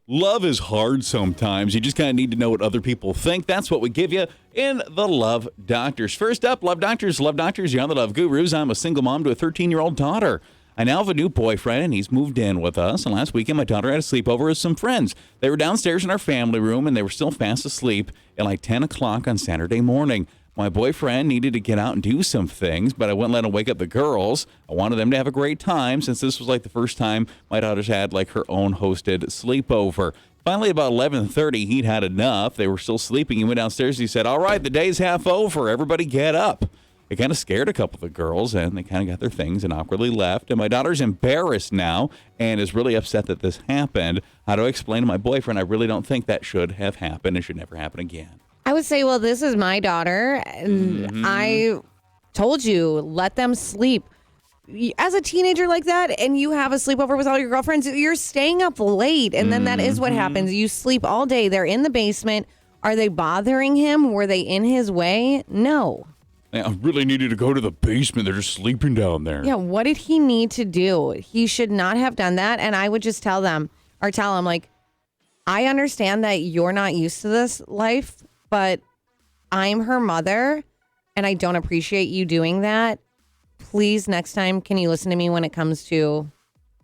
Love is hard sometimes. You just kind of need to know what other people think. That's what we give you in the Love Doctors. First up, Love Doctors. Love Doctors, you're on the Love Gurus. I'm a single mom to a 13-year-old daughter. I now have a new boyfriend, and he's moved in with us. And last weekend, my daughter had a sleepover with some friends. They were downstairs in our family room, and they were still fast asleep at like 10 o'clock on Saturday morning. My boyfriend needed to get out and do some things, but I wouldn't let him wake up the girls. I wanted them to have a great time since this was like the first time my daughter's had like her own hosted sleepover. Finally, about 11:30, he'd had enough. They were still sleeping. He went downstairs. He said, "All right, the day's half over. Everybody get up." It kind of scared a couple of the girls, and they kind of got their things and awkwardly left. And my daughter's embarrassed now and is really upset that this happened. How do I explain to my boyfriend I really don't think that should have happened and should never happen again? I would say, well, this is my daughter. And I told you, let them sleep. As a teenager like that, and you have a sleepover with all your girlfriends, you're staying up late. And then that is what happens. You sleep all day. They're in the basement. Are they bothering him? Were they in his way? No. I really needed to go to the basement. They're just sleeping down there. Yeah, what did he need to do? He should not have done that. And I would just tell him, like, I understand that you're not used to this life, but I'm her mother, and I don't appreciate you doing that. Please, next time, can you listen to me when it comes to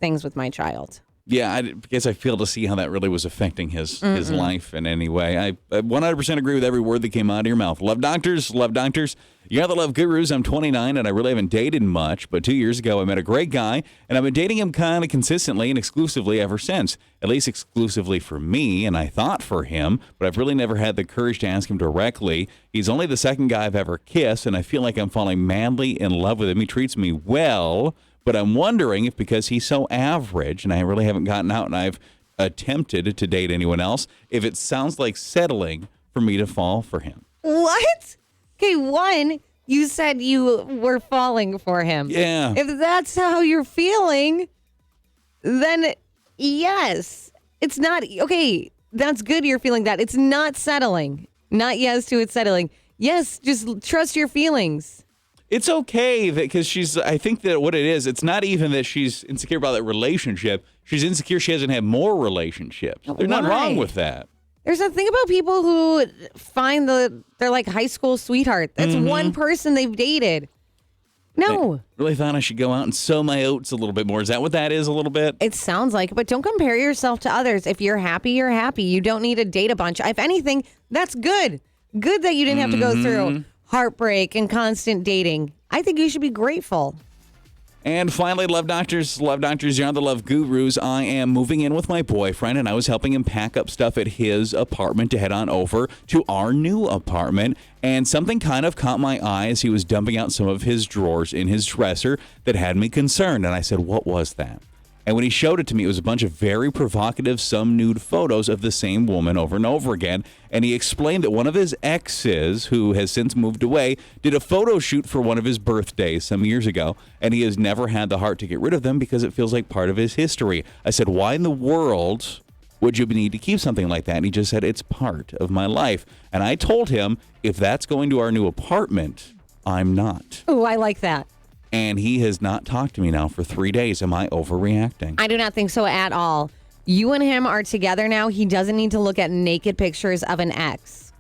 things with my child? Yeah, I guess I fail to see how that really was affecting his life in any way. I 100% agree with every word that came out of your mouth. Love Doctors, Love Doctors. You're the Love Gurus. I'm 29, and I really haven't dated much. But 2 years ago, I met a great guy, and I've been dating him kind of consistently and exclusively ever since. At least exclusively for me, and I thought for him, but I've really never had the courage to ask him directly. He's only the second guy I've ever kissed, and I feel like I'm falling madly in love with him. He treats me well. But I'm wondering if because he's so average and I really haven't gotten out and I've attempted to date anyone else, if it sounds like settling for me to fall for him. What? Okay, one, you said you were falling for him. Yeah. If that's how you're feeling, then yes. It's not, okay, that's good you're feeling that. It's not settling. Not yes to it's settling. Yes, just trust your feelings. It's okay because I think that what it is, it's not even that she's insecure about that relationship. She's insecure she hasn't had more relationships. There's nothing wrong with that. There's a thing about people who find they're like high school sweetheart. That's one person they've dated. No. I really thought I should go out and sow my oats a little bit more. Is that what that is a little bit? It sounds like it, but don't compare yourself to others. If you're happy, you're happy. You don't need to date a bunch. If anything, that's good. Good that you didn't have to go through heartbreak and constant dating. I think you should be grateful. And finally, Love Doctors, you're on the Love Gurus. I am moving in with my boyfriend, and I was helping him pack up stuff at his apartment to head on over to our new apartment. And something kind of caught my eye as he was dumping out some of his drawers in his dresser that had me concerned. And I said, what was that? And when he showed it to me, it was a bunch of very provocative, some nude photos of the same woman over and over again. And he explained that one of his exes, who has since moved away, did a photo shoot for one of his birthdays some years ago. And he has never had the heart to get rid of them because it feels like part of his history. I said, why in the world would you need to keep something like that? And he just said, it's part of my life. And I told him, if that's going to our new apartment, I'm not. Oh, I like that. And he has not talked to me now for 3 days. Am I overreacting? I do not think so at all. You and him are together now. He doesn't need to look at naked pictures of an ex.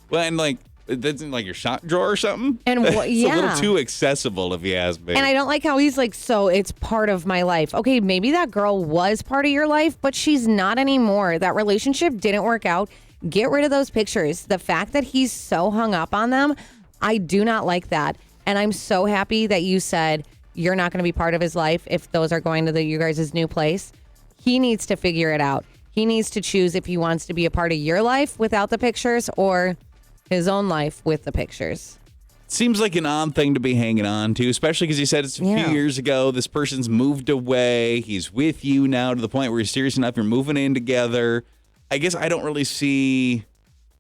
Well, and like, that's in like your sock drawer or something? And it's a little too accessible if you ask me. And I don't like how he's like, so it's part of my life. Okay, maybe that girl was part of your life, but she's not anymore. That relationship didn't work out. Get rid of those pictures. The fact that he's so hung up on them, I do not like that. And I'm so happy that you said you're not going to be part of his life if those are going to you guys' new place. He needs to figure it out. He needs to choose if he wants to be a part of your life without the pictures or his own life with the pictures. Seems like an odd thing to be hanging on to, especially because he said it's a few years ago. This person's moved away. He's with you now to the point where you're serious enough. You're moving in together. I guess I don't really see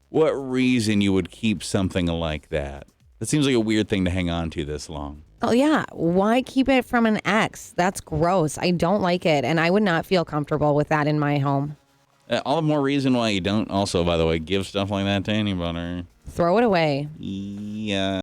what reason you would keep something like that. That seems like a weird thing to hang on to this long. Oh, yeah. Why keep it from an ex? That's gross. I don't like it. And I would not feel comfortable with that in my home. All the more reason why you don't also, by the way, give stuff like that to anybody. Throw it away. Yeah.